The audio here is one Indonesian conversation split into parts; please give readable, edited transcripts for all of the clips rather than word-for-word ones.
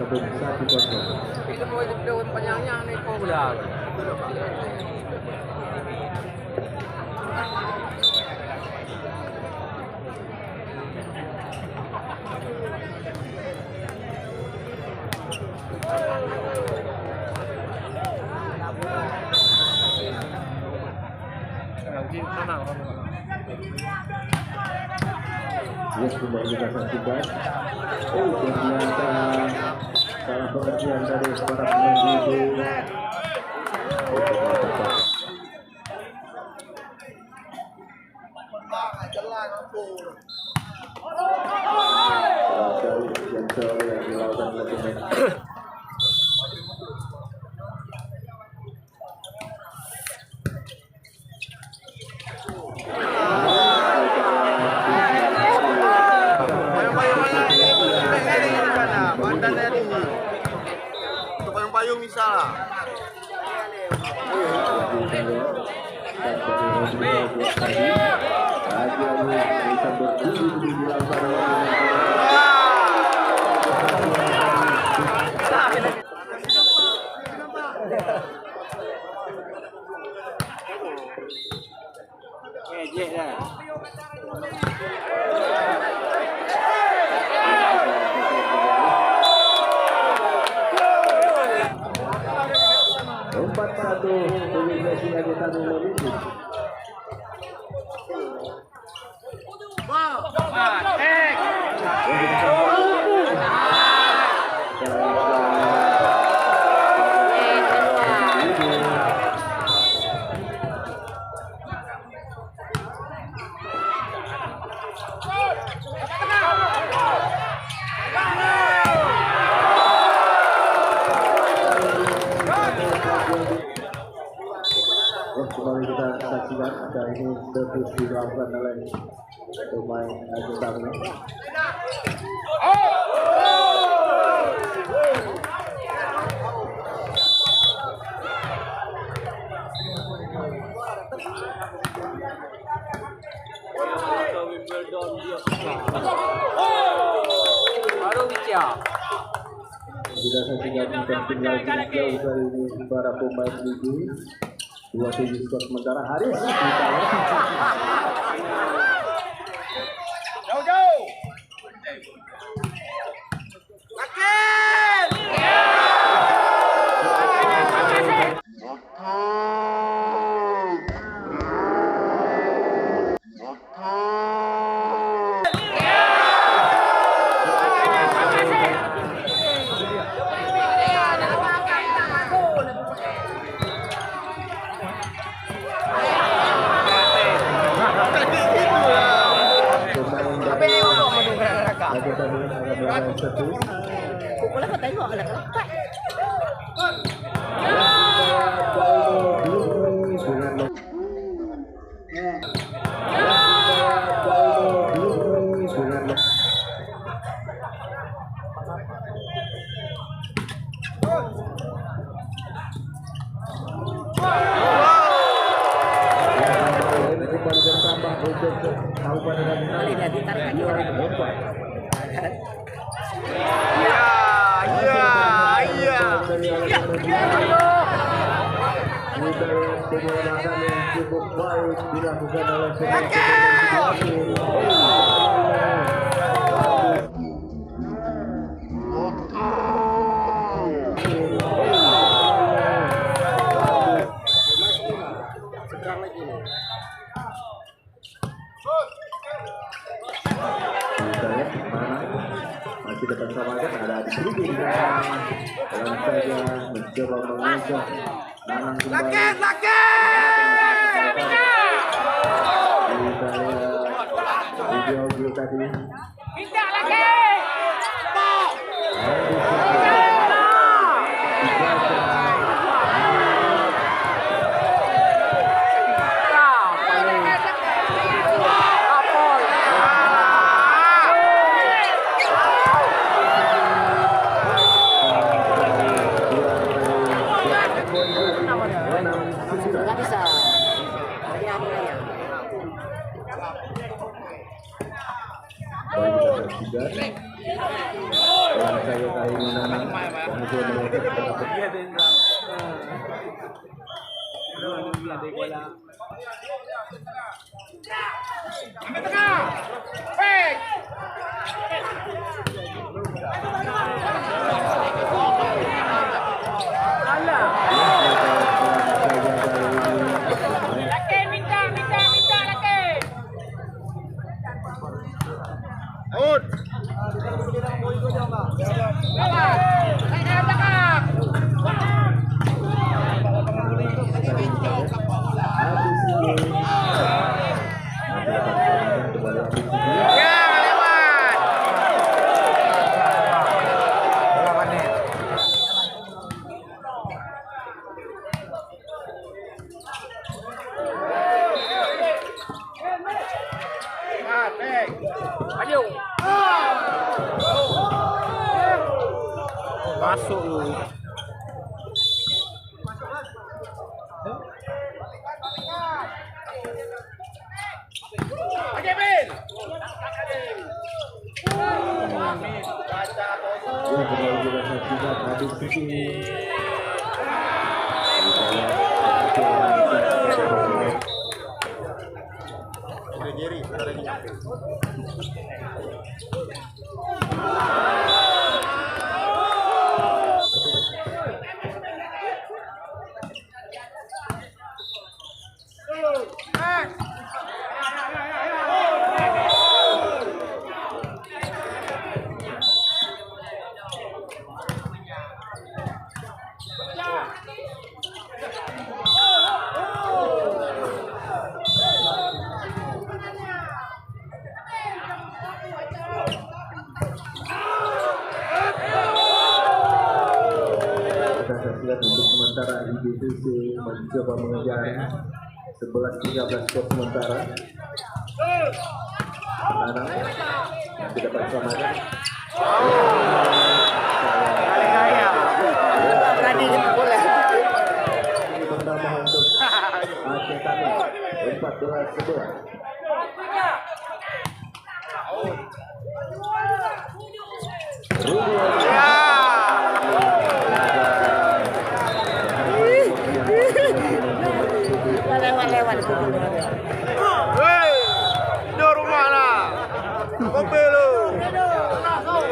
Bandung 1-0. Itu mau daun panjangnya nih kok udah. Yes, kembali kita saksikan. Ternyata salah pengertian dari para pemain itu. Yang dilakukan oleh pemain. Payung misalnya. Ngejek dah. Satu dominasi dari Tanu Lolisi. Kembali kita saksikan ada ini terus dilakukan oleh pemain Jepang. Baru bicara. Kita saksikan penting lagi jauh dari para pemain ini. 2-7 skor sementara Haris Jauh. Makin. Pukulnya kok tengok anak lepak. Penyelamatan yang cukup baik dilakukan oleh masih depan sama kan ada di sini dalam saja mencoba mengajak Nanang kembali video tadi bisa. Lawan saya kali menang. Kemudian mereka dapat masuk lu. Untuk sementara IBTC mencoba mengejar 11-13 skor sementara. Menang yang tidak bersamakan. Pertama untuk Aceh Tani 14-11. Lewat. Dorong mana? Kopi lu.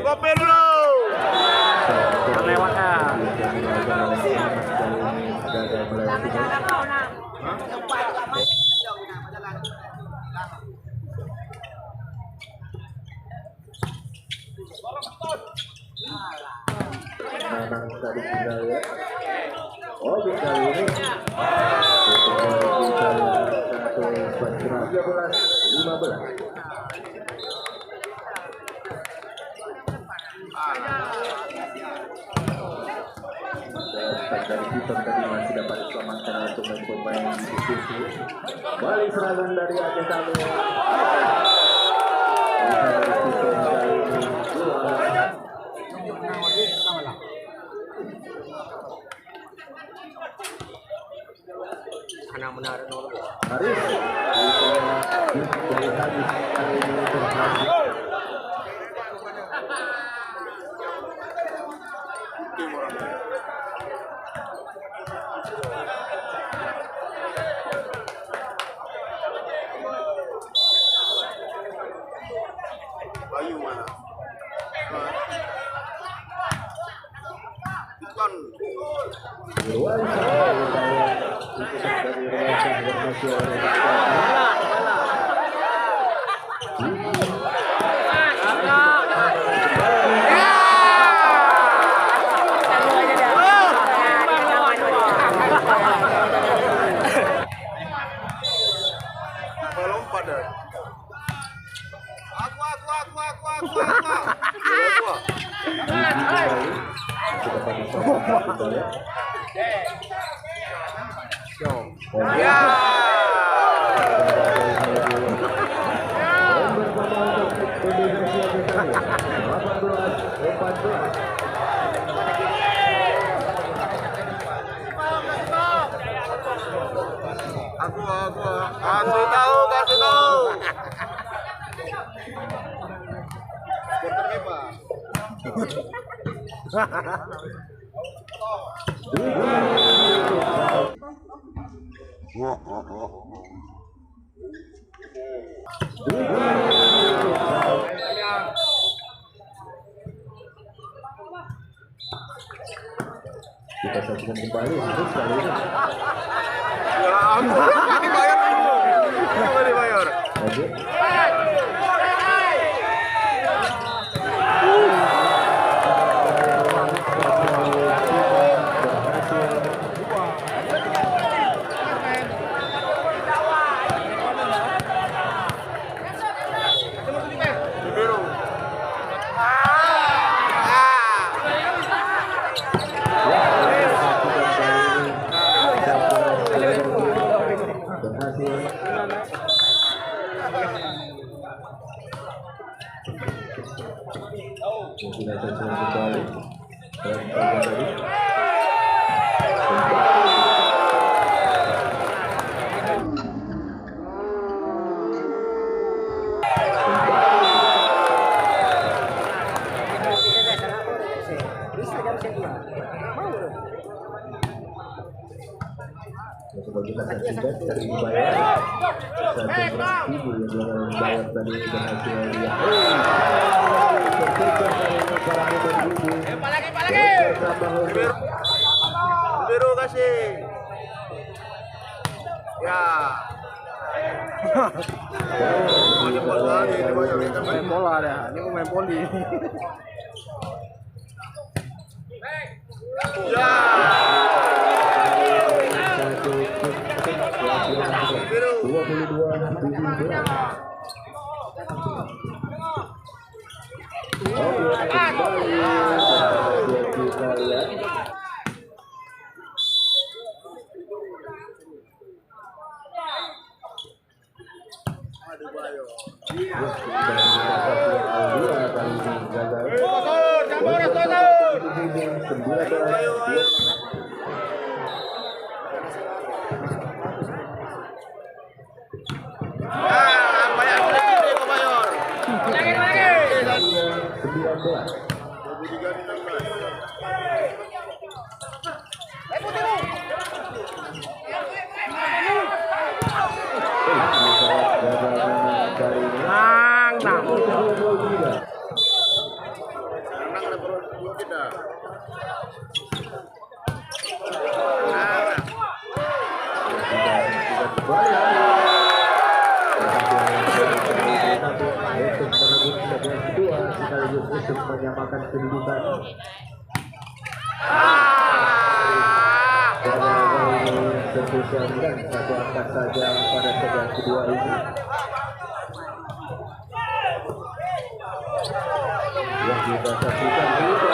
Kopi lu. Lewatnya. Menang dari Bidaya. Oh, kali ini 13-15. Dari Piton tadi masih dapat diselamatkan untuk pemain diskusi. Balik serangan dari Aceh Tani. Anak menarik nol. Haris dari Haris kali ini berhasil. Bayu mana? Bukan. Irwan dari Lompat dah. Aku. Ya. Aku. Kasih tahu. Supporter apa? Kita saksikan kembali untuk kali ini. Ya ampun, ini bayar dulu. Coba dibayar. Oke. Sudah saksikan kembali. Coba kita saksikan dari bayar satu ribu yang bayar tadi berhasil dia. Biru kasih. Ya. Cepat lagi dibayar kita main bola dah. Ini mau main poli. Ya. Biru. 22-17. Untuk menyamakan kedudukan. Spesial dan satu angkat saja pada segmen kedua ini. Yang kita saksikan juga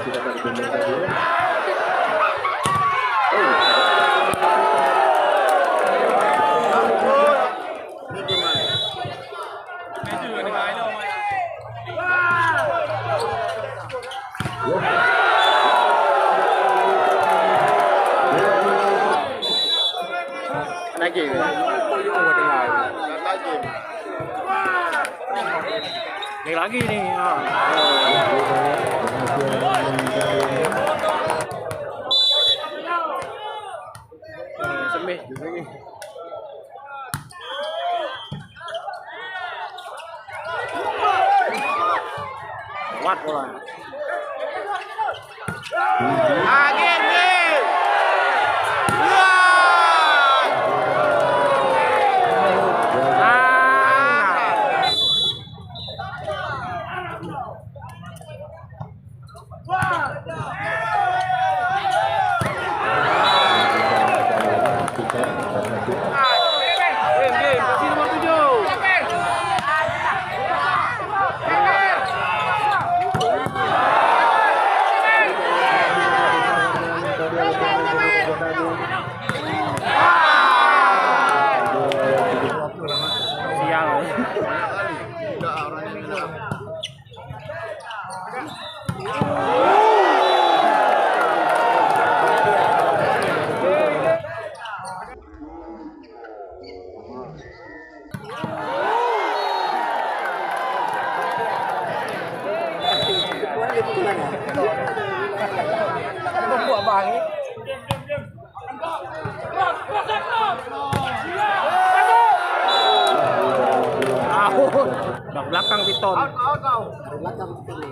kita akan kembali dulu. Lagi lagi nih. Semih juga nih. Kuat bola. Angin nih. lagi pukulannya. Itu buat banget. Out. Bak belakang Piton. Dari belakang sini.